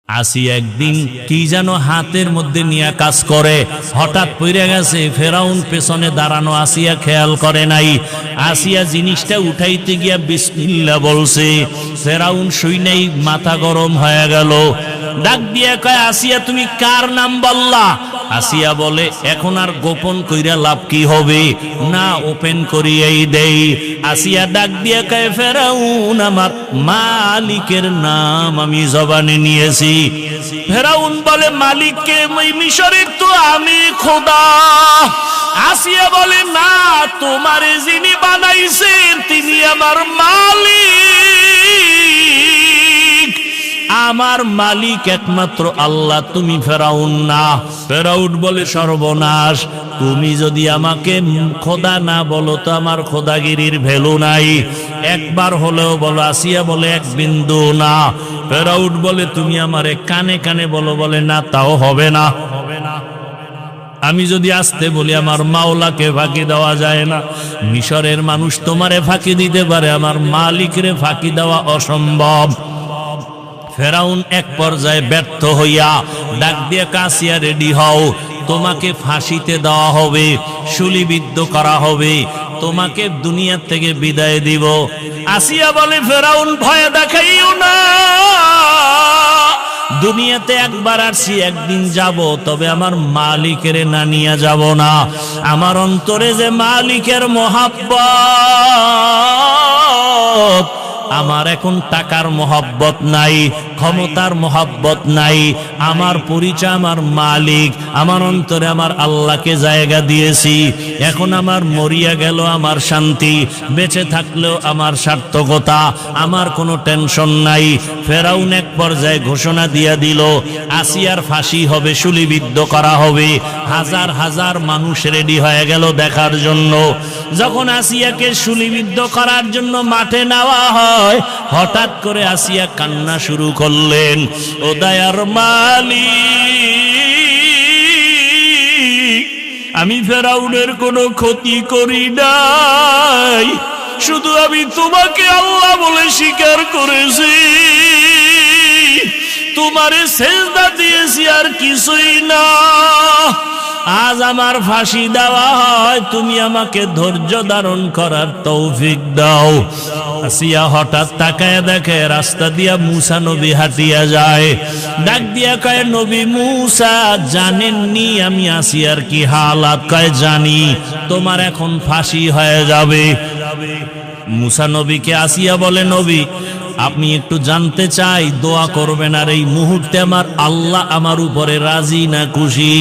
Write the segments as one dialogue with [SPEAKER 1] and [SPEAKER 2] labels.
[SPEAKER 1] আসি একদিন কি যেন হাতের মধ্যে নিয়ে কাজ করে, হঠাৎ পড়ে গেছে। ফেরাউন পেছনে দাঁড়ানো, আসিয়া খেয়াল করে নাই। আসিয়া জিনিসটা উঠাইতে গিয়া বিসমিল্লাহ বলছে। ফেরাউন শুনেই মাথা গরম হয়ে গেল। ডাক দিয়া কয়, আসিয়া তুমি কার নাম বললা? আসিয়া বলে, এখন আর গোপন কইরা লাভ কি হবে, না ওপেন করিয়াই দেই। আসিয়া ডাক দিয়া কয়, ফেরাউন আমার মালিকের নাম আমি জবানে নিয়েছি। ফেরাউন বলে, মালিককে? মিশরের তো আমি খোদা। আসিয়া বলে, না, তোমারে যিনি বানাইছেন তিনি আমার মালিক। আমার মালিক একমাত্র আল্লাহ, তুমি ফেরাউন না। ফেরাউন বলে, সর্বনাশ, তুমি যদি আমাকে খোদা না বলো তো আমার খোদাগিরির ভ্যালু নাই। একবার হলেও বলো। আসিয়া বলে, এক বিন্দু না। ফেরাউন বলে, তুমি আমারে কানে কানে বলো। বলে, না, তাও হবে না। আমি যদি আসতে বলি আমার মাওলাকে ফাঁকি দেওয়া যায় না। মিশরের মানুষ তোমারে ফাঁকি দিতে পারে, আমার মালিকরে ফাঁকি দেওয়া অসম্ভব। ফেরাউন এক পর্যায়ে ব্যর্থ হইয়া ডাক দিয়ে, আসিয়া রেডি হও, তোমাকে ফাঁসিতে দেওয়া হবে, শুলিবিদ্ধ করা হবে, তোমাকে দুনিয়া থেকে বিদায় দিব। আসিয়া বলে, ফেরাউন ভয় দেখাইও না, দুনিয়াতে একবার আসছি, একদিন যাব, তবে আমার মালিকের না নিয়ে যাব না। আমার অন্তরে যে মালিকের মহব্বত, আমার এখন টাকার মহব্বত নাই, ক্ষমতার মহব্বত নাই। আমার পরিচয় আমার মালিক, আমার অন্তরে আমার আল্লাহকে জায়গা দিয়েছি। এখন আমার মরিয়া গেল আমার শান্তি, বেঁচে থাকলেও আমার সার্থকতা, আমার কোনো টেনশন নাই। ফেরাউন এক পর্যায়ে ঘোষণা দিয়া দিল, আসিয়ার ফাঁসি হবে, শুলিবিদ্ধ করা হবে। হাজার হাজার মানুষ রেডি হয়ে গেল দেখার জন্য। যখন আসিয়াকে শুলিবিদ্ধ করার জন্য মাঠে নেওয়া হয়, হঠাৎ করে আসিয়া কান্না শুরু করলেন। ও দয়ার মালিক, আমি ফেরাউনের কোনো ক্ষতি করি নাই, শুধু আমি তোমাকে আল্লাহ বলে স্বীকার করেছি, তোমারে সেজদা দিয়েছি, আর কিছুই না। আজ আমার ফাঁসি দেওয়া হয়, তুমি আমাকে ধৈর্য ধারণ করার তৌফিক দাও। আসিয়া হঠাৎ তাকায় দেখে রাস্তা দিয়া মুসা নবী হাঁটিয়া যায়। ডাক দিয়া কয়, নবী মুসা, জানেননি আমি আসিয়ার কি হালাত? কয়, জানি, তোমার এখন ফাঁসি হয়ে যাবে। মুসা নবীকে আসিয়া বলে, নবী, আপনি একটু জানতে চাই, দোয়া করবেন, আর এই মুহূর্তে আমার আল্লাহ আমার উপরে রাজি না খুশি?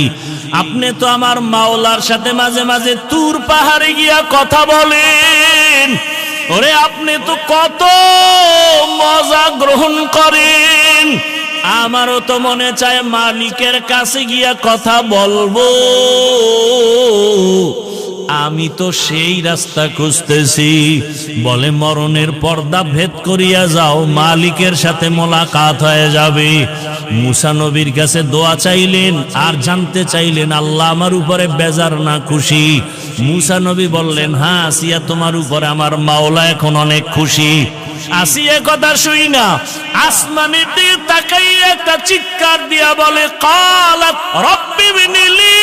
[SPEAKER 1] আপনি তো আমার মাওলার সাথে মাঝে মাঝে তুর পাহাড়ে গিয়া কথা বলেন, ওরে আপনি তো কত মজা গ্রহণ করেন। আমারও তো মনে চায় মালিকের কাছে গিয়া কথা বলবো, আমি তো সেই রাস্তা খুঁজতেছি। বলে, মরণের পর্দা ভেদ করিয়া যাও, মালিকের সাথে মোলাকাত হয়ে যাবে। মুসা নবীর কাছে দোয়া চাইলেন আর জানতে চাইলেন আল্লাহ আমার উপরে বেজার না খুশি? মুসা নবী বললেন, হ্যাঁ আসিয়া, তোমার উপরে আমার মাওলা এখন অনেক খুশি। আসিয়া কথা শুই না আসমানের দিকে তাকাইয়া একটা চিৎকার দিয়া বলে, কালাত রব্বি বিনিলি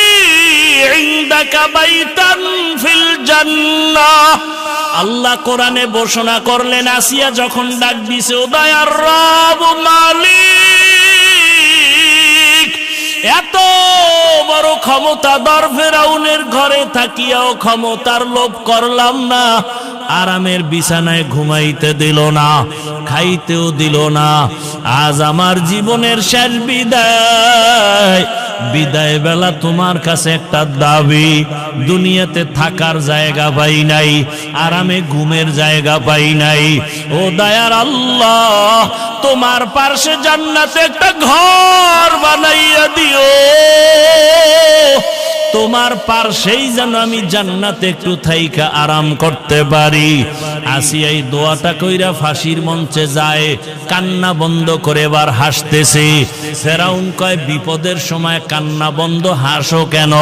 [SPEAKER 1] ইনদাকা বাইতান ফিল জান্নাহ। আল্লাহ কোরআনে ঘোষণা করলেন, আসিয়া যখন ডাক দিছে, ও দয়ার রব মালিক, এত বড় ক্ষমতাধর ফেরাউনের ঘরে থাকিয়াও ক্ষমতার লোভ করলাম না, আরামের বিছানায় ঘুমাইতে দিল না, খাইতেও দিল না। আজ আমার জীবনের শেষ বিদায়, বিদায় বেলা তোমার কাছে একটা দাবি, দুনিয়াতে থাকার জায়গা পাই নাই, আরামে ঘুমের জায়গা পাই নাই। ও দয়ার আল্লাহ, তোমার পার্শ্বে জান্নাতে একটা ঘর বানাইয়া দিও, তোমার পার্শ্বেই যেন আমি জান্নাতে একটু থাইকা আরাম করতে পারি। আসিয়া এই দোয়াটা কইরা ফাঁসির মঞ্চে যায়, কান্না বন্ধ করে এবার হাসতেছে। ফেরাউন কয়, বিপদের সময় কান্না বন্ধ, হাসো কেন?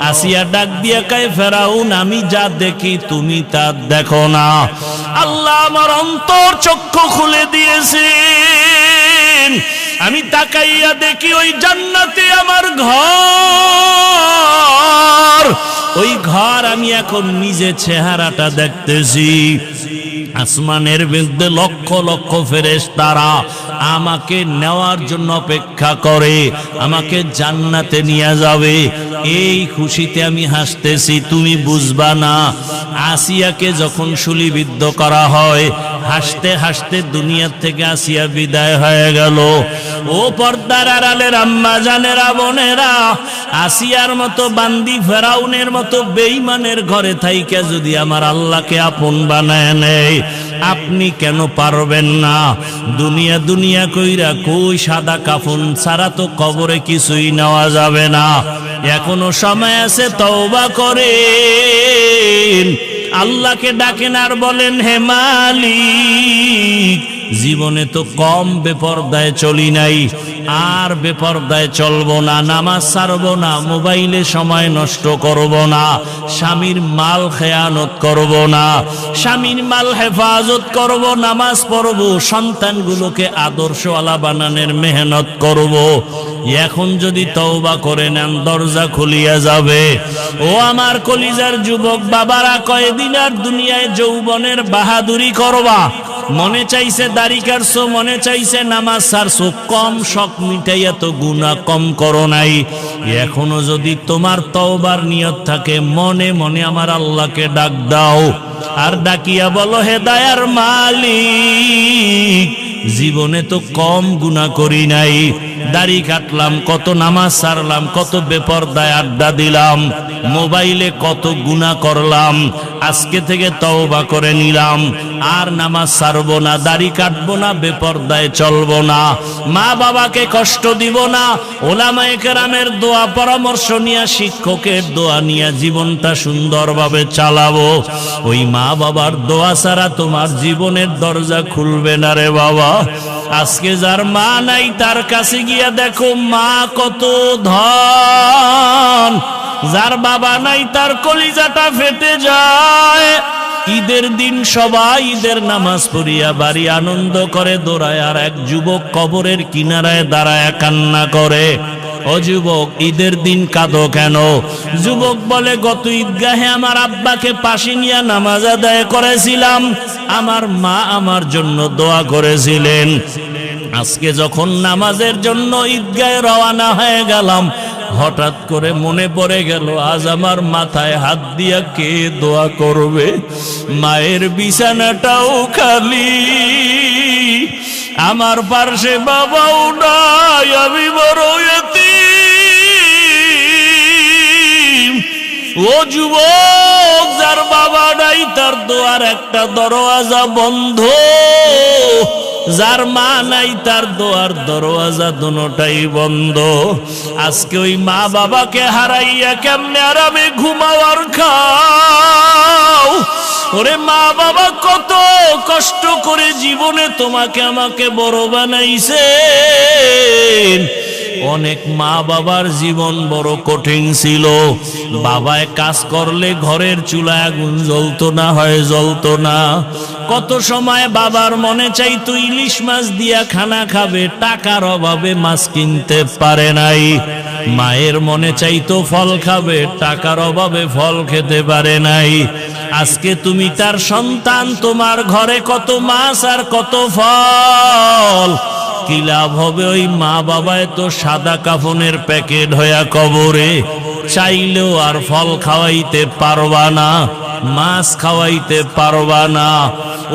[SPEAKER 1] আসিয়া ডাক দিয়া কয়, ফেরাউন, আমি যা দেখি তুমি তা দেখো না। আল্লাহ আমার অন্তর চক্ষু খুলে দিয়েছেন, আমি তাকাইয়া দেখি ওই জান্নাতে আমার ঘর, ওই ঘর আমি এখন নিজে চেহারাটা দেখতেছি। আসমানের মধ্যে লক্ষ লক্ষ ফেরেশতারা আমাকে নেওয়ার জন্য অপেক্ষা করে, আমাকে জান্নাতে নিয়ে যাবে। এই খুশিতে আমি হাসতেছি, তুমি বুঝবা না। আসিয়াকে যখন শুলিবিদ্ধ করা হয়, হাসতে হাসতে দুনিয়ার থেকে আসিয়া বিদায় হয়ে গেল। ও পর্দার আড়ালের আম্মা জানেরা, বোনেরা, আসিয়ার মতো বান্দি, ফেরাউনের মতো বেঈমানের ঘরে থাইকা যদি আমার আল্লাহকে আপন বানায় নেয়, আপনি কেন পারবেন না? দুনিয়া দুনিয়া কইরা কই সাদা কাফন ছাড়া তো কবরে কিছুই নেওয়া যাবে না। এখনো সময় আছে, তওবা করেন, আল্লাহকে ডাকেন আর বলেন, হে মালিক, জীবনে তো কম বেপরদায় চলি নাই, আর বেপরদায় চলবো না, নামাজ ছাড়বো না, মোবাইলে সময় নষ্ট করব না, স্বামীর মাল খেয়ানত করব না, স্বামীর মাল হেফাজত করব, নামাজ পড়ব, সন্তানগুলোকে আদর্শওয়ালা বানানোর মেহনত করব। এখন যদি তওবা করে নেন, দরজা খুলিয়া যাবে। ও আমার কলিজার যুবক বাবারা, কয়দিন আর দুনিয়ায় যৌবনের বাহাদুরি করবা? মনে চাইছে দাড়ি কাটছো, মনে চাইছে নামাজ ছাড়ছো, কম শখ মিটাইয়া তো গুনাহ কম করো নাই। এখনো যদি তোমার তওবার নিয়ত থাকে, মনে মনে আমার আল্লাহকে ডাক দাও, আর ডাকিয়া বলো, হে দয়ার মালিক, জীবনে তো কম গুনাহ করি নাই, দাড়ি কাটলাম, কত নামাজ ছাড়লাম, কত বেপরদায় আড্ডা দিলাম, মোবাইলে কত গুনাহ করলাম, আজকে থেকে তওবা করে নিলাম, আর নামাজ ছাড়বো না, দাড়ি কাটবো না, বেপরদায় চলবো না, মা বাবাকে কষ্ট দিব না, ওলামায়ে কেরামের দোয়া পরামর্শ নিয়ে, শিক্ষকের দোয়া নিয়ে জীবনটা সুন্দরভাবে চালাবো। ওই মা বাবার দোয়া ছাড়া তোমার জীবনের দরজা খুলবে না রে বাবা। আজকে যার মা নাই, তার কাছে গিয়া দেখো মা কত ধন, যার বাবা নাই তার কলিজাটা ফেটে যায়। ঈদের দিন সবাই ঈদের নামাজ পড়িয়া বাড়ি আনন্দ করে দৌড়ায়, আর এক যুবক কবরের কিনারায় দাঁড়ায় কান্না করে। ও যুবক, ঈদের দিন কাঁদো কেন? যুবক বলে, গত ঈদগাহে আমার আব্বাকে পাশে নিয়ে নামাজ আদায় করেছিলাম, আমার মা আমার জন্য দোয়া করেছিলেন। আজকে যখন নামাজের জন্য ঈদগাহে রওনা হয়ে গেলাম, হঠাৎ করে মনে পড়ে গেল, আজ আমার মাথায় হাত দিয়া কে দোয়া করবে? মায়ের বিছানাটাও খালি, আমার পাশে বাবাও নাই, আমি বড় এতিম। ও যুবক, যার বাবা নাই তার দোয়ার একটা দরওয়াজা বন্ধ, যার মা নাই তার দোয়ার দরওয়াজা দুটোটাই বন্ধ। আজকে ওই মা বাবাকে হারাইয়া কেমনে আরামে ঘুমাও আর খাও? ওরে মা বাবা কত কষ্ট করে জীবনে তোমাকে আমাকে বড় বানাইছেন। অনেক মা বাবার জীবন বড় কঠিন ছিল। বাবায় কাজ করলে ঘরের চুলায় আগুন জ্বলতো না, হয় জ্বলতো না। কত সময় বাবার মনে চাইতো ইলিশ মাছ দিয়া খানা খাবে, টাকার অভাবে মাছ কিনতে পারে নাই। মায়ের মনে চাইতো ফল খাবে, টাকার অভাবে ফল খেতে পারে নাই। আজকে তুমি তার সন্তান, তোমার ঘরে কত মাছ আর কত ফল, কি লাভ হবে? ওই মা বাবায় তো সাদা কাফনের প্যাকেট হইয়া কবরে, চাইলেও আর ফল খাওয়াইতে পারবা না, মাছ খাওয়াইতে পারবা না।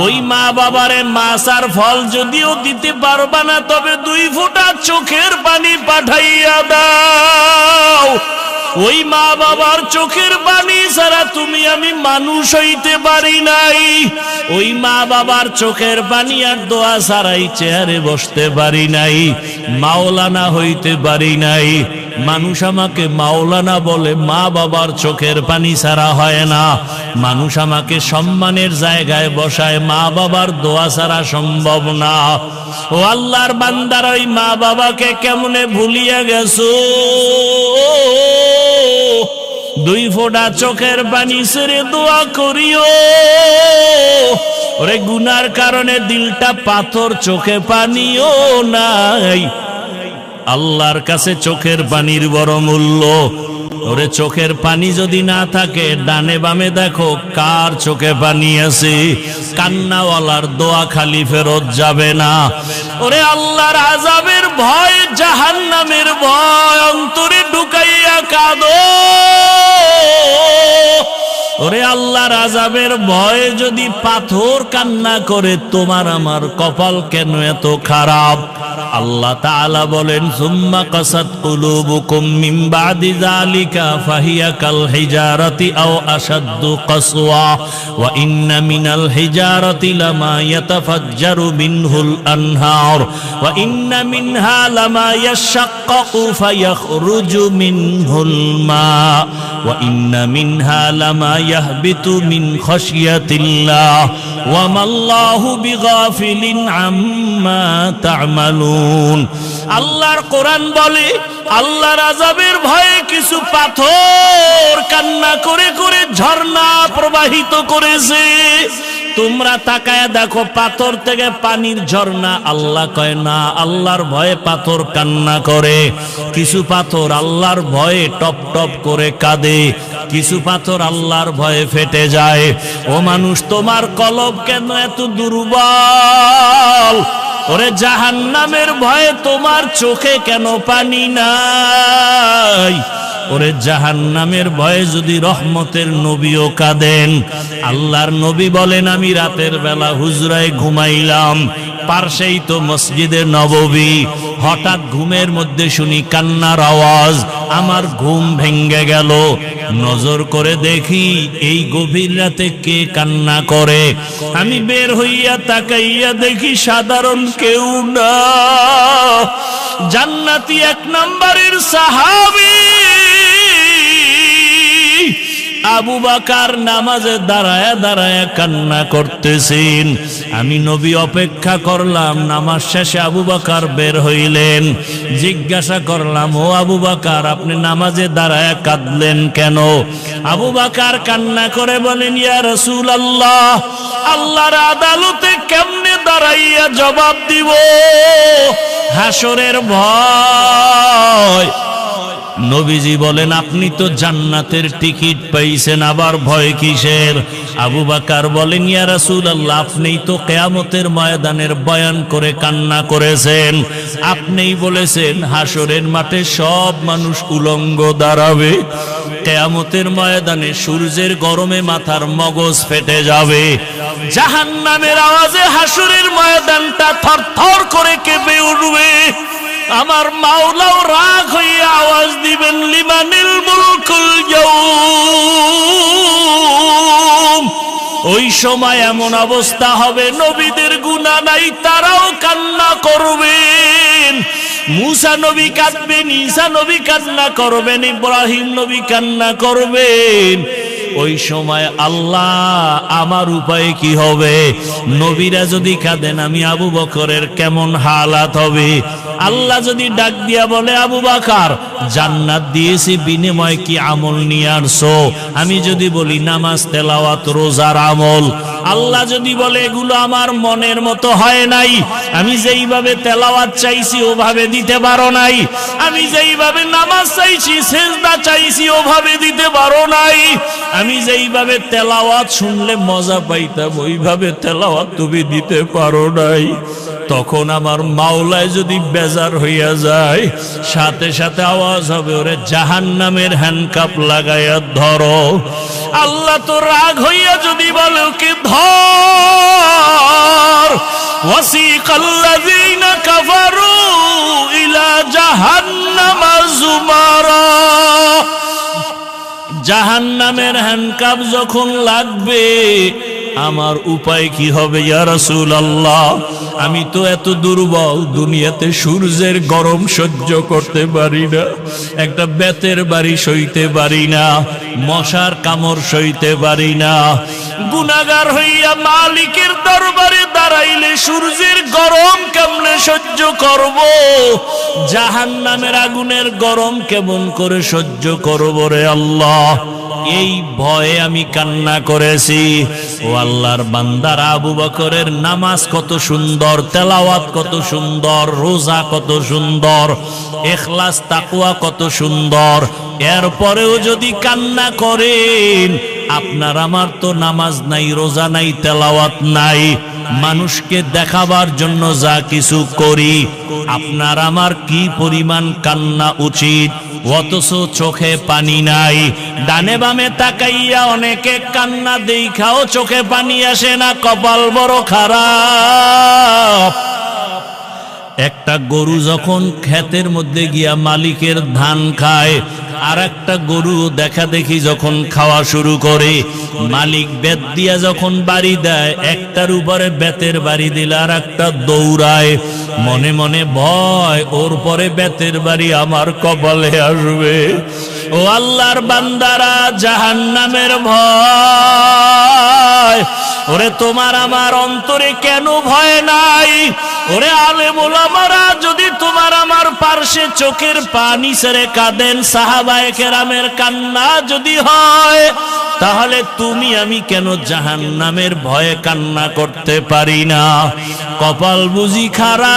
[SPEAKER 1] ওই মা বাবারে মাছ আর ফল যদিও দিতে পারবা না, তবে 2 ফোঁটা চোখের পানি পাঠাইয়া দাও। ওই মা বাবার চোখের পানি ছাড়া তুমি আমি মানুষ হইতে পারি নাই। ওই মা বাবার চোখের পানি আর দোয়া ছাড়াই চেয়ারে বসতে পারি নাই, মাওলানা হইতে পারি নাই। মানুষ আমাকে মাওলানা বলে, মা বাবার চোখের পানি ছাড়া হয় না। মানুষ আমাকে সম্মানের জায়গায় বসায়, মা বাবার দোয়া ছাড়া সম্ভব না। ও আল্লাহর বান্দার, ওই মা বাবাকে কেমনে ভুলিয়া গেছো? 2 ফোঁটা চোখের পানি ছেড়ে দোয়া করিও। ওরে গুনার কারণে দিলটা পাথর, চোখে পানিও নাই, আল্লাহর কাছে চোখের পানির বড় মূল্য। ওরে চোখের পানি যদি না থাকে, ডানে বামে দেখো কার চোখে পানি আছে, কান্নাওয়ালার দোয়া খালি ফেরত যাবে না। ওরে আল্লাহর আযাবের ভয়, জাহান্নামের ভয় অন্তরে ঢুকাইয়া কাঁদো। ওরে আল্লাহর আযাবের ভয়ে যদি পাথর কান্না করে, তোমার আমার কপাল কেন এত খারাপ? আল্লাহ তাআলা বলেন, সুম্মা কাসাত কুলুবুকুম মিন বাদি যালিকা ফাহিয়া কাল হিজারাতি আও আশাদ্দু কাসওয়া ওয়া ইন্না মিনাল হিজারাতি লামা ইয়াতাফাজ্জারু মিনহুল আনহার ওয়া ইন্না মিনহা লামা ইয়াশাক্কাকু ফায়াখরুজু মিনহুল মা ওয়া ইন্না মিনহা লামা ইয়াহবিতু মিন খাশিয়াতিল্লাহ ওয়া মাল্লাহু বিগাফিলিন আম্মা তা'মালুন। আল্লাহর কোরআন বলে, আল্লাহর আযাবের ভয়ে কিছু পাথর কান্না করে করে ঝর্ণা প্রবাহিত করেছে। তোমরা তাকায় দেখো, পাথর থেকে পানির ঝর্ণা। আল্লাহ কয় না, আল্লাহর ভয়ে পাথর কান্না করে। কিছু পাথর আল্লাহর ভয়ে টপ টপ করে কাঁদে, কিছু পাথর আল্লাহর ভয়ে ফেটে যায়। ও মানুষ, তোমার কলব কেন এত দুর্বল? ওরে জাহান্নামের ভয়ে তোমার চোখে কেন পানি নাই? ওরে জাহান্নামের ভয়ে যদি রহমতের নবীও কাঁদেন। আল্লাহর নবী বলেন, আমি রাতের বেলা হুজরায় ঘুমাইলাম, পার্শ্বেই তো মসজিদে নববী। হঠাৎ ঘুমের মধ্যে শুনি কান্নার আওয়াজ, আমার ঘুম ভেঙ্গে গেল। নজর করে দেখি এই গভীর রাতে কে কান্না করে। আমি বের হইয়া তাকাইয়া দেখি সাধারণ কেউ না, জান্নাতি 1 নম্বরের সাহাবী আবু বকর নামাজে দাঁড়ায়া দাঁড়ায়া কান্না করতেছেন। আমি নবী অপেক্ষা করলাম, নামাজ শেষে আবু বকর বের হইলেন। জিজ্ঞাসা করলাম, ও আবু বকর, আপনি নামাজে দাঁড়ায়া কাঁদলেন কেন? আবু বকর কান্না করে বলেন, ইয়া রাসূলুল্লাহ, আল্লাহর আদালতে কেমনে দাঁড়াইয়া জবাব দিব? হাসরের ভয়। নবীজি বলেন, আপনি তো জান্নাতের টিকিট পাইছেন, আবার ভয় কিসের? আবু বকর বলেন, ইয়া রাসূলুল্লাহ, আপনিই তো কিয়ামতের ময়দানের বয়ান করে কান্না করেছেন। আপনিই বলেছেন হাসরের মাঠে সব মানুষ উলঙ্গ দাঁড়াবে, কিয়ামতের ময়দানে সূর্যের গরমে মাথার মগজ ফেটে যাবে, জাহান্নামের আওয়াজে হাসরের ময়দানটা থরথর করে কেঁপে উঠবে। আমার মাওলাও রাগ হইয়া আওয়াজ দিবেন, লিমানিল মুলকুল ইয়াউম। ওই সময় এমন অবস্থা হবে, নবীদের গুনাহ নাই, তারাও কান্না করবেন। মুসা নবী কাঁদবেন, ঈসা নবী কান্না করবেন, ইব্রাহিম নবী কান্না করবেন। ওই সময় আল্লাহ, আমার উপায় কি হবে? নবীরা যদি কাঁদেন, আমি আবু বকরের কেমন হালাত হবে? আল্লাহ যদি ডাক দিয়া বলে, আবু বকর, জান্নাত দিয়েছি, বিনিময় কি আমল নিয়ে আসছো? আমি যদি বলি নামাজ, তেলাওয়াত, রোজার আমল। আল্লাহ যদি বলে, এগুলো আমার মনের মতো হয় নাই, আমি যেইভাবে তেলাওয়াত চাইছি ওভাবে দিতে পারো নাই, আমি যেইভাবে নামাজ চাইছি, সিজদা চাইছি ওভাবে দিতে পারো নাই, আমি যেইভাবে তেলাওয়াত শুনলে মজা পাইতাম ওইভাবে তেলাওয়াত তুমি দিতে পারো নাই। তখন আমার মাওলায় যদি বেজার হইয়া যায়, সাথে সাথে আওয়াজ হবে, ওরে জাহান্নামের হ্যান্ডকাপ লাগাইয়া ধরো। আল্লাহ তো রাগ হইয়া যদি বলে, ওকে ধর। ওয়াসিকাল্লাযীনা কাফারু ইলা জাহান্নামা যুমারা। জাহান্নামের হ্যান্ডকাপ যখন লাগবে, আমার উপায় কি হবে? ইয়া রাসূলুল্লাহ, আমি তো এত দুর্বল, দুনিয়াতে সূর্যের গরম সহ্য করতে পারি না, একটা বেতের বাড়ি সইতে পারি না, মশার কামড় সইতে পারি না। গুনাহগার হইয়া মালিকের দরবারে দাঁড়াইলে সূর্যের গরম কেমনে সহ্য করব? জাহান্নামের আগুনের গরম কেমন করে সহ্য করব রে আল্লাহ? এই ভয়ে আমি কান্না করেছি। ও আল্লাহর বান্দারা, আবু বকরের নামাজ কত সুন্দর, তেলাওয়াত কত সুন্দর, রোজা কত সুন্দর, ইখলাস তাকওয়া কত সুন্দর, এরপরেও যদি কান্না করেন, আপনার আমার তো নামাজ নাই, রোজা নাই, তেলাওয়াত নাই, মানুষকে দেখাবার জন্য যা কিছু করি, আপনার আমার কি পরিমাণ কান্না উচিত, অথচ চোখে পানি নাই। ডানে বামে তাকাইয়া অনেকে কান্না দেখাও চোখে পানি আসে না, কপাল বড় খারাপ। একটা গরু যখন ক্ষেতের মধ্যে গিয়া মালিকের ধান খায়, আর একটা গরু দেখা দেখি যখন খাওয়া শুরু করে, মালিক বেত দিয়া যখন বাড়ি দেয়, একটার উপরে বেতের বাড়ি দিলে আর একটা দৌড়ায়, মনে মনে ভয়, ওর পরে বেতের বাড়ি আমার কপালে আসবে। ও আল্লাহর বান্দারা, জাহান্নামের ভয়, ওরে তোমার আমার অন্তরে কেন ভয় নাই? ওরে আলেম ওলামারা যদি তোমার আমার পার্শ্বে চোখের পানি ছেড়ে কাঁদেন, সাহাবায়ে কেরামের কান্না যদি হয়, তাহলে তুমি আমি কেন জাহান্নামের ভয়ে কান্না করতে পারি না? কপাল বুঝি খারাপ।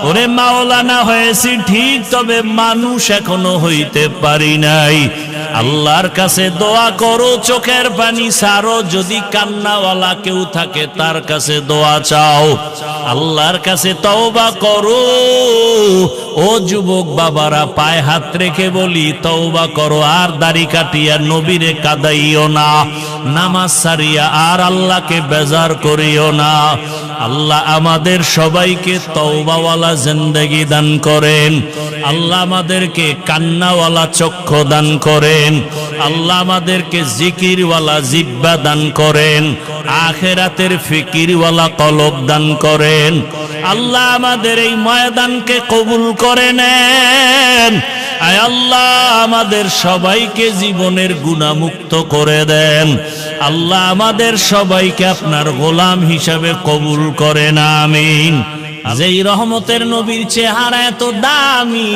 [SPEAKER 1] ওরে মাওলানা হয়েছি ঠিক, তবে মানুষ এখনো হইতে পারি নাই। আল্লাহর কাছে দোয়া করো, চোখের পানি ছাড়ো, যদি কান্নাওয়ালা কেউ থাকে তার কাছে দোয়া চাও, আল্লাহর কাছে তওবা করো। ও যুবক বাবারা, পায়ে হাত রেখে বলি, তওবা করো, আর দাড়ি কাটিয়া নবীরে কাদাইও না, নামাজ ছাড়িয়া আর আল্লাহকে বেজার করিও না। আল্লাহ আমাদের সবাইকে তওবাওয়ালা জিন্দেগি দান করেন, আল্লাহ আমাদেরকে কান্নাওয়ালা চক্ষু দান করেন, আল্লাহ আমাদেরকে জিকিরওয়ালা জিহ্বা দান করেন, আখিরাতের ফিকিরওয়ালা কলব দান করেন। আল্লাহ আমাদের এই ময়দানকে কবুল করে নেন। আয় আল্লাহ আমাদের সবাইকে জীবনের গুনাহমুক্ত করে দেন। আল্লাহ আমাদের সবাইকে আপনার গোলাম হিসাবে কবুল করেন, আমিন। যেই রহমতের নবীর চেহারা এত দামি,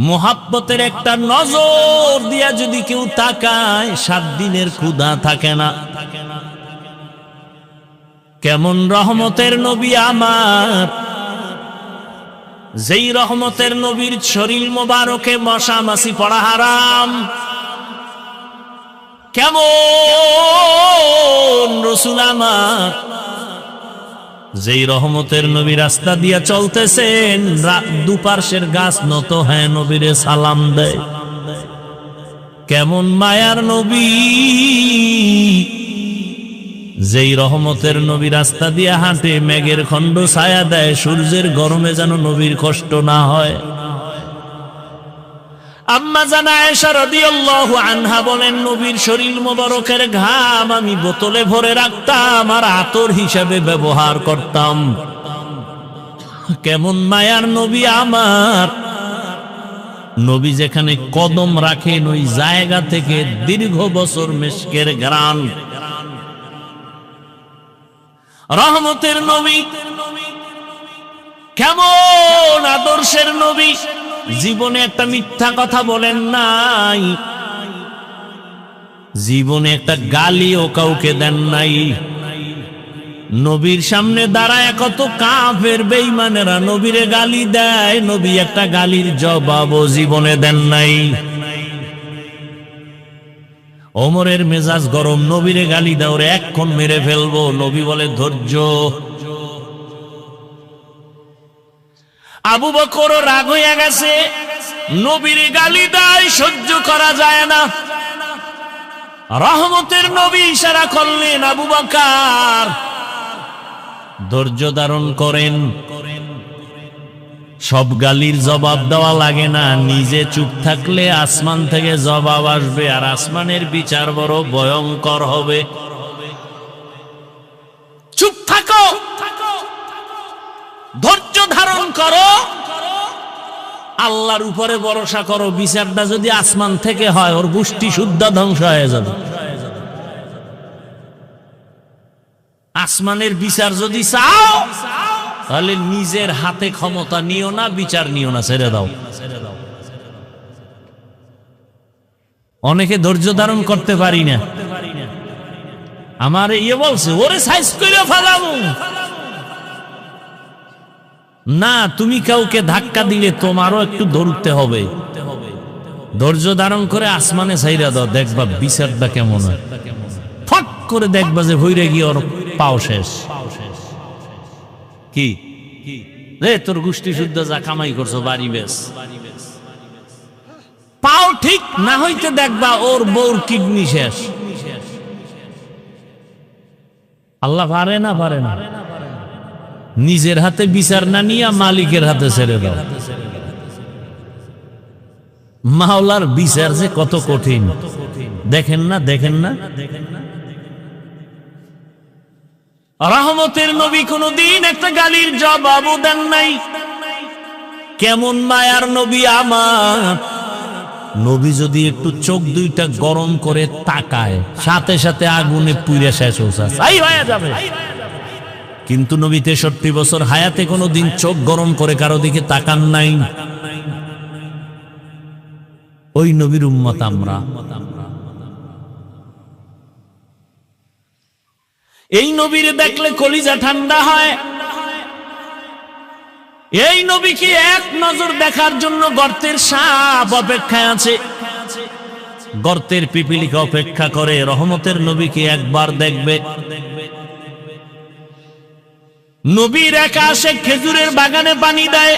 [SPEAKER 1] মোহাব্বতের একটা নজর দিয়া যদি কেউ তাকায়, 7 দিনের ক্ষুধা থাকে না। কেমন রহমতের নবী আমার, যেই রহমতের নবীর শরীর মোবারকে মশা মাছি পড়া হারাম। কেমন রাসূল আমার, যেই রহমতের নবী রাস্তা দিয়া চলতেছেন, দুপার্শ্বের গাছ নত হ্যাঁ নবীরে সালাম দেয়। কেমন মায়ার নবী, যেই রহমতের নবী রাস্তা দিয়া হাঁটে, মেঘের খণ্ড ছায়া দেয়, সূর্যের গরমে যেন নবীর কষ্ট না হয়। আম্মা জান আয়েশা রাদিয়াল্লাহু আনহা বলেন, নবীর শরীর মোবারকের ঘাম আমি বোতলে ভরে রাখতাম আর আতর হিসাবে ব্যবহার করতাম। কেমন মায়ার নবী আমার, নবী যেখানে কদম রাখেন ওই জায়গা থেকে দীর্ঘ বছর মিশকের ঘ্রাণ। রহমতের নবী, কেমন আদর্শের নবী, জীবনে একটা মিথ্যা কথা বলেন নাই, জীবনে একটা গালিও কাউকে দেন নাই। নবীর সামনে দাঁড়ায় কত কাফের বেঈমানেরা নবীরে গালি দেয়, নবী একটা গালির জবাবও জীবনে দেন নাই। ওমরের মেজাজ গরম, নবীরে গালি দাও রে, এক্ষণ মেরে ফেলবো। নবী বলে ধৈর্য। আবু বকর রাগ হয়ে গেছে, নবীরে গালি দেয়, সহ্য করা যায় না। রহমতের নবী ইশারা করলেন, আবু বকর ধৈর্য ধারণ করেন, সব গালির জবাব দেওয়া লাগে না, নিজে চুপ থাকলে আসমান থেকে জবাব আসবে, আর আসমানের বিচার বড় ভয়ঙ্কর হবে। চুপ থাকো, ধৈর্য ধারণ করো, আল্লাহর উপরে ভরসা করো। বিচারটা যদি আসমান থেকে হয়, ওর গোষ্ঠী শুদ্ধ ধ্বংস হয়ে যাবে। আসমানের বিচার যদি চাও, তাহলে নিজের হাতে ক্ষমতা নিও না, বিচার নিও না, ছেড়ে দাও। অনেকে ধৈর্য ধারণ করতে পারি না। আমার বলছে ওরে সাইজ করে ফেলামু না, তুমি কাউকে ধাক্কা দিলে তোমারও একটু ধরতে হবে। ধৈর্য ধারণ করে আসমানে ছাইরা দাও, দেখবা বিচারটা কেমন হয়। ফট করে দেখবা যে ভইরে গিয়ে ওর পাও শেষ। কি রে তোর গোষ্ঠী শুদ্ধ যা কামাই করছো বাড়ি বেশ, পাও ঠিক না হইতে দেখবা ওর বউর কিডনি শেষ। আল্লাহ পারে না, পারে না। নিজের হাতে বিচার না নিয়ে মালিকের হাতে ছেড়ে দাও। মাওলার বিচার যে কত কঠিন দেখেন না, দেখেন না। রহমতের নবী কোনদিন একটা গালির জবাবও দেন নাই। কেমন মায়ার নবী আমার নবী, যদি একটু চোখ দুইটা গরম করে তাকায় সাথে সাথে আগুনে পুড়ে শেষ হয়ে যাবে। কিন্তু নবী 63 বছর হায়াতে কোনদিন চোখ গরম করে কারো দিকে তাকান নাই। ওই নবীর উম্মত আমরা। এই নবীরে দেখলে কলিজা ঠান্ডা হয়। এই নবীকে এক নজর দেখার জন্য গর্তের সাপ অপেক্ষায় আছে, গর্তের পিপিলিকা অপেক্ষা করে রহমতের নবীকে একবার দেখবে। নবীর একা আসে খেজুরের বাগানে পানি দেয়,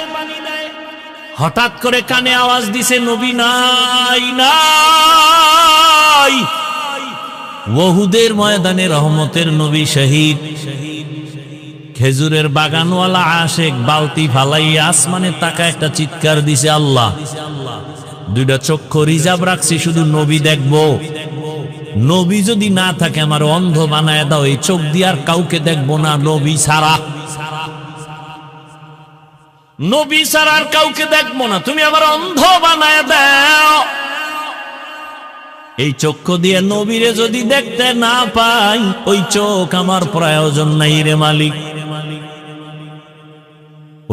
[SPEAKER 1] হঠাৎ করে কানে আওয়াজ দিছে নবী নাই নাই। ওহুদের ময়দানে রহমতের নবী শহীদ। খেজুরের বাগানওয়ালা আশেক বালতি ফালাইয়া আসমানে তাকা একটা চিৎকার দিছে, আল্লাহ দুইটা চক্ষু রিজার্ভ রাখছি, শুধু নবী দেখবো। নবী যদি না থাকে আমার অন্ধ বানায় দাও, এই চোখ দিয়ে আর কাউকে দেখবো না নবী ছাড়া। নবী ছাড়া আর কাউকে দেখবো না, তুমি আমার অন্ধ বানায় দাও। এই চক্ষু দিয়ে নবীরে যদি দেখতে না পাই, ওই চোখ আমার প্রয়োজন নাই রে মালিক।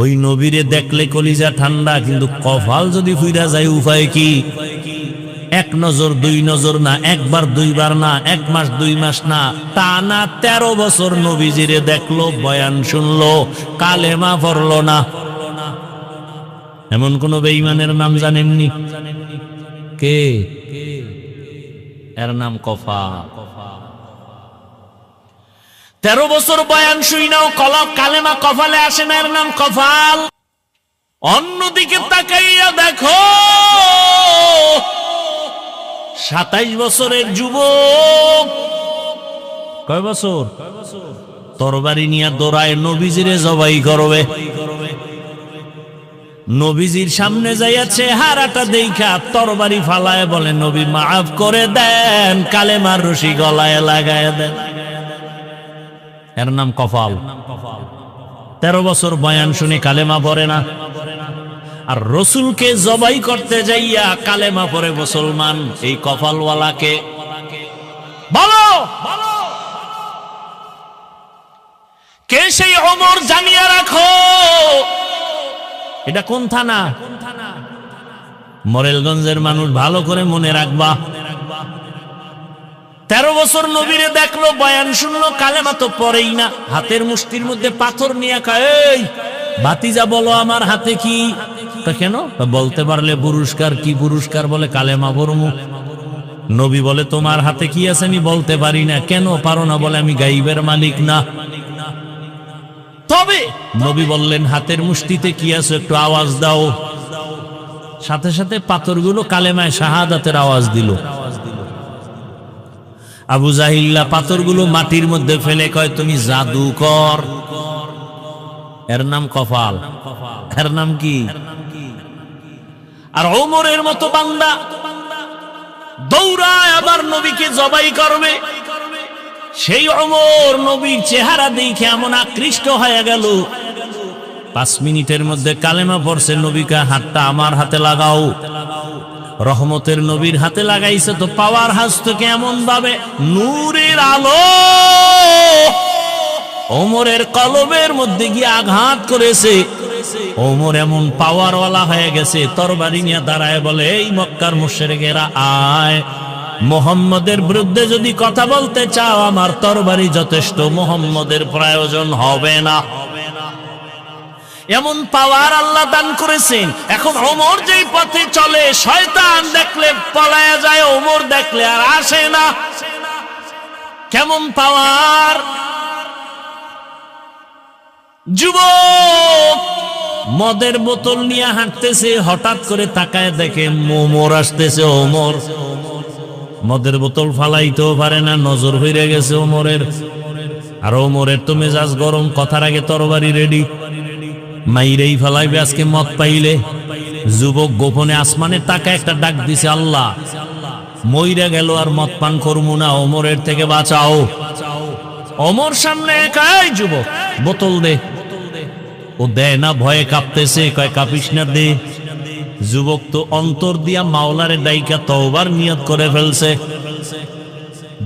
[SPEAKER 1] ওই নবীরে দেখলে কলিজা ঠান্ডা, কিন্তু কপাল যদি ফুইরা যায় উপায় কি? এক নজর দুই নজর না, একবার দুইবার না, 1 মাস 2 মাস না, টানা 13 বছর নবীজিরে দেখলো, বয়ান শুনলো, কালেমা পড়লো না। এমন কোন বেঈমানের নাম জানেননি? কে? এর নাম কফাল। 13 বছর বয়ান শুই নাও, কালেমা কফালে আসে না, এর নাম কফাল। অন্যদিকে তাকাইয়া দেখো 27 বছরের যুবক, কয় বছর? তরবারি নিয়ে দৌড়ায় নবীজিরে জবাই করবে। নবীজির সামনে যাইয়া চেহারাটা দেখা তরবারি ফালায় বলে, নবী মাফ করে দেন, কালেমার রশি গলায় লাগায় দেন। এর নাম কফাল। 13 বছর বয়ান শুনে কালেমা পড়ে না, আর রসুলকে জবাই করতে যাইয়া কালেমা পড়ে মুসলমান। এই কফালওয়ালাকে বলো কে? সেই ওমর, জানিয়ে রাখো। এটা কোন থানা? মোরেলগঞ্জের মানুষ, ভালো করে মনে রাখবা। 13 বছর নবীরে দেখলো, বয়ান শুনলো, কালেমা তো পড়েই না। হাতের মুষ্টির মধ্যে পাথর নিয়ে কয়, এই ভাতিজা বলো আমার হাতে কি? তা কেন? বলতে পারলে পুরস্কার। কি পুরস্কার? বলে কালেমা পড়মু। নবী বলে তোমার হাতে কি আছে? আমি বলতে পারি না। কেন পারো না? বলে আমি গাইবের মালিক না। তবে নবী বললেন হাতের মুষ্টিতে কি আছে একটু আওয়াজ দাও। সাথে সাথে পাথরগুলো কালেমায় শাহাদাতের আওয়াজ দিল। আবু জাহিল্লা পাথরগুলো মাটির মধ্যে ফেলে কয়, তুমি জাদুকর। এর নাম কফাল। এর নাম কি? আর ওমরের মতো বান্দা দৌড়ায় আবার নবীকে জবাই করবে। সেই ওমর নবীর চেহারা দেখে এমন আকৃষ্ট হয়ে গেল, 5 মিনিটের মধ্যে কালেমা পড়ছে। নবীকে হাতটা আমার হাতে লাগাও। রহমতের নবীর হাতে লাগাইছে তো পাওয়ার হাসতকে এমন ভাবে, নূরের আলো ওমরের কলবের মধ্যে গিয়ে আঘাত করেছে। ওমর এমন পাওয়ারওয়ালা হয়ে গেছে, তরবারি নিয়ে দাঁড়ায় বলে, এই মক্কার মুশরিকেরা আয়, মুহাম্মদের বিরুদ্ধে যদি কথা বলতে চাও আমার তরবারি যথেষ্ট, মুহাম্মদের প্রয়োজন হবে না। এমন পাওয়ার আল্লাহ দান করেছেন। এখন ওমর যেই পথে চলে, শয়তান দেখলে পলায়া যায়, ওমর দেখলে আর আসে না। কেমন পাওয়ার! যুবক মদের বোতল নিয়ে হাঁটতেছে, হঠাৎ করে তাকায় দেখে ওমর আসতেছে। ওমর মদের বোতল ফালাইতেও পারে না, নজর হইরে গেছে ওমরের। আর ওমরের তো মেজাজ গরম, কথার আগে তরবারি রেডি, মাইরেই ফেলাইবে আজকে মদ পাইলে। যুবক গোপনে আসমানে তাকায় একটা ডাক দিছে, আল্লাহ মইরা গেল আর মদ পান করবো না, ওমরের থেকে বাঁচাও। ওমর সামনে একাই, যুবক বোতল দে। ও দেয় না, ভয়ে কাঁপতেছে, কয় কাঁপিস না, দে। যুবক তো অন্তর দিয়া মাওলারে ডাইকা তওবার নিয়ত করে ফেলছে।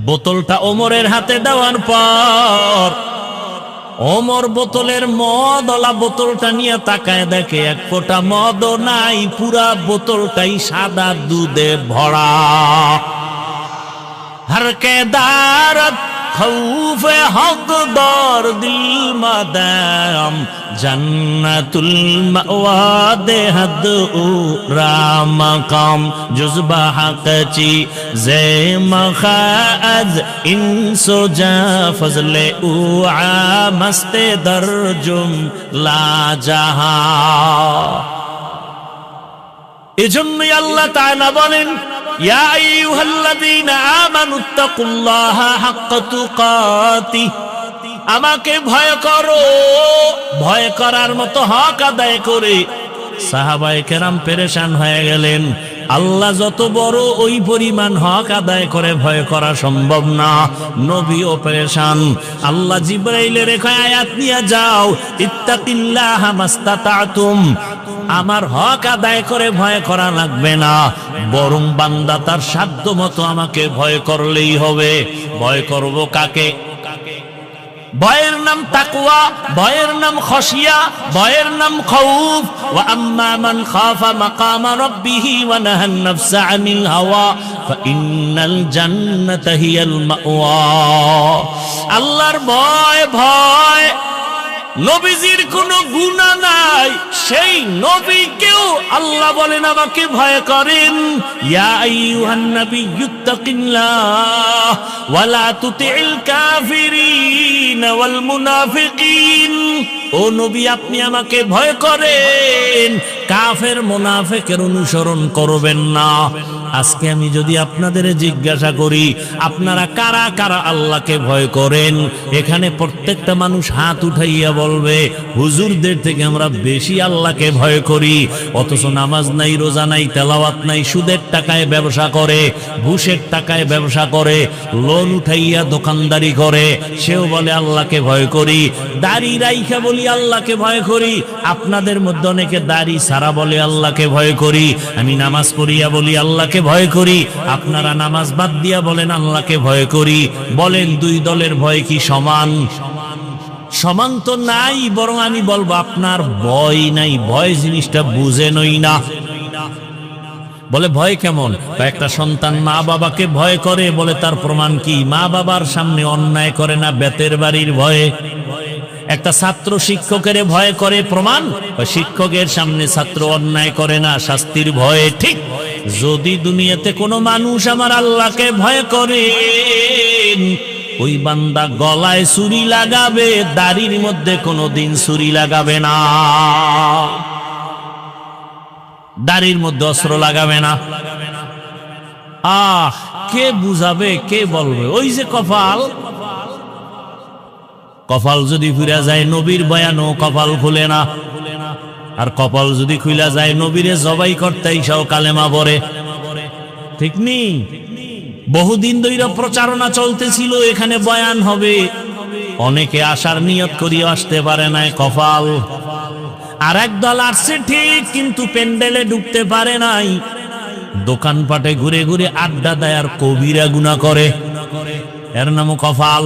[SPEAKER 1] বোতলটা ওমরের হাতে দেওয়ার পর ওমর বোতলের মদওয়ালা বোতলটা নিয়ে তাকায় দেখে এক ফোঁটা মদও নাই, পুরা বোতলটাই সাদা দুধে ভরা। হরকে দারত খৌফে হক দর দিল মাদাম জন্নতুল মাওয়া দেহদ উ রামকাম জুজবা হকচি জে মখাজ ইনসো জা ফজলে উ আমস্তে দরজুম লা জাহা। এজন্যই আল্লাহ তাআলা বলেন, ইয়া আইয়ুহাল্লাযীনা আমানুত্তাকুল্লাহা হাক্কা তুকাতিহ, আমাকে ভয় করো, ভয় করার মতো হক আদায় করে। সাহাবায়ে কেরাম পেরেশান হয়ে গেলেন, আল্লাহ যত বড় ওই পরিমাণ হক আদায় করে ভয় করা সম্ভব না। নবীও পেরেশান। আল্লাহ জিবরাইলের রেখা আয়াত নিয়ে যাও, ইত্তাকিল্লাহা মাস্তাতাতুম, আমার হক আদায় করে ভয় করা লাগবে না, বরং বান্দা তার সাধ্য মতো আমাকে ভয় করলেই হবে। ভয় করব কাকে? ভয়ের নাম তাকওয়া, ভয়ের নাম খশিয়া, ভয়ের নাম খাউফ। ওয়া আম্মা মান খাফা মাকামা রাব্বিহি ওয়া নাহান নাফসা আনিল হাওয়া ফাইন্নাল জান্নাতা হিয়াল মাওয়া। আল্লাহর ভয়, ভয়। নবীজির কোনো গুনাহ নাই, সেই নবীকেও আল্লাহ বলেন আমাকে ভয় করেন। ইয়া আইয়ুহান নাবিয়্যুত্তাকিল্লাহ ওয়া লা তুতি'ল কাফিরিন ওয়াল মুনাফিকিন। ও নবী, আপনি আমাকে ভয় করেন, কাফের মুনাফিকের অনুসরণ করবেন না। আজকে আমি যদি আপনাদের জিজ্ঞাসা করি আপনারা কারা কারা আল্লাহকে ভয় করেন, এখানে প্রত্যেকটা মানুষ হাত উঠাইয়া বলবে হুজুরদের থেকে আমরা বেশি আল্লাহকে ভয় করি। অথচ নামাজ নাই, রোজা নাই, তেলাওয়াত নাই, সুদের টাকায় ব্যবসা করে, ঘুষের টাকায় ব্যবসা করে, লোন উঠাইয়া দোকানদারি করে, সেও বলে আল্লাহকে ভয় করি। দাড়ি রাইখা বলি আল্লাহকে ভয় করি। আপনাদের মধ্যে অনেকে দাড়ি সারা বলে আল্লাহকে ভয় করি। আমি নামাজ পড়িয়া বলি আল্লাহকে ভয় করি। আপনারা নামাজ বাদ দিয়া বলেন আল্লাহকে ভয় করি। বলেন দুই দলের ভয় কি সমান? সমান তো নাই, বরং আমি বলবো আপনার ভয় নাই, ভয় জিনিসটা বুঝেনই না। বলে ভয় কেমন? একটা সন্তান মা বাবাকে ভয় করে, বলে তার প্রমাণ কি? মা বাবার সামনে অন্যায় করে না বেতের বাড়ির ভয়ে। একটা ছাত্র শিক্ষকের ভয় করে, প্রমাণ? শিক্ষকের সামনে ছাত্র অন্যায় করে না শাস্তির ভয়ে। ঠিক যদি দুনিয়াতে কোনো মানুষ আমার আল্লাহকে ভয় করে, ওই বান্দা গলায় ছুরি লাগাবে, দাড়ির মধ্যে কোনোদিন ছুরি লাগাবে না, দাড়ির মধ্যে অস্ত্র লাগাবে না। আহ, কে বুঝাবে, কে বলবে? ওই যে কপাল, কপাল যদি ফিরে যায় নবীর বয়ানও কপাল খুলে না। আর কপাল যদি খুলে যায় নবীরে জবাই করতে ইসাও কালেমা পড়ে। ঠিক নি? বহুদিন ধরে প্রচারণা চলতেছিল এখানে বয়ান হবে, অনেকে আসার নিয়ত করিয়ে আসতে পারে না, কপাল। আর একদল আসছে ঠিক, কিন্তু প্যান্ডেলে ঢুকতে পারে নাই, দোকানপাটে ঘুরে ঘুরে আড্ডা দেয় আর কবিরা গুনাহ করে, এর নামও কপাল।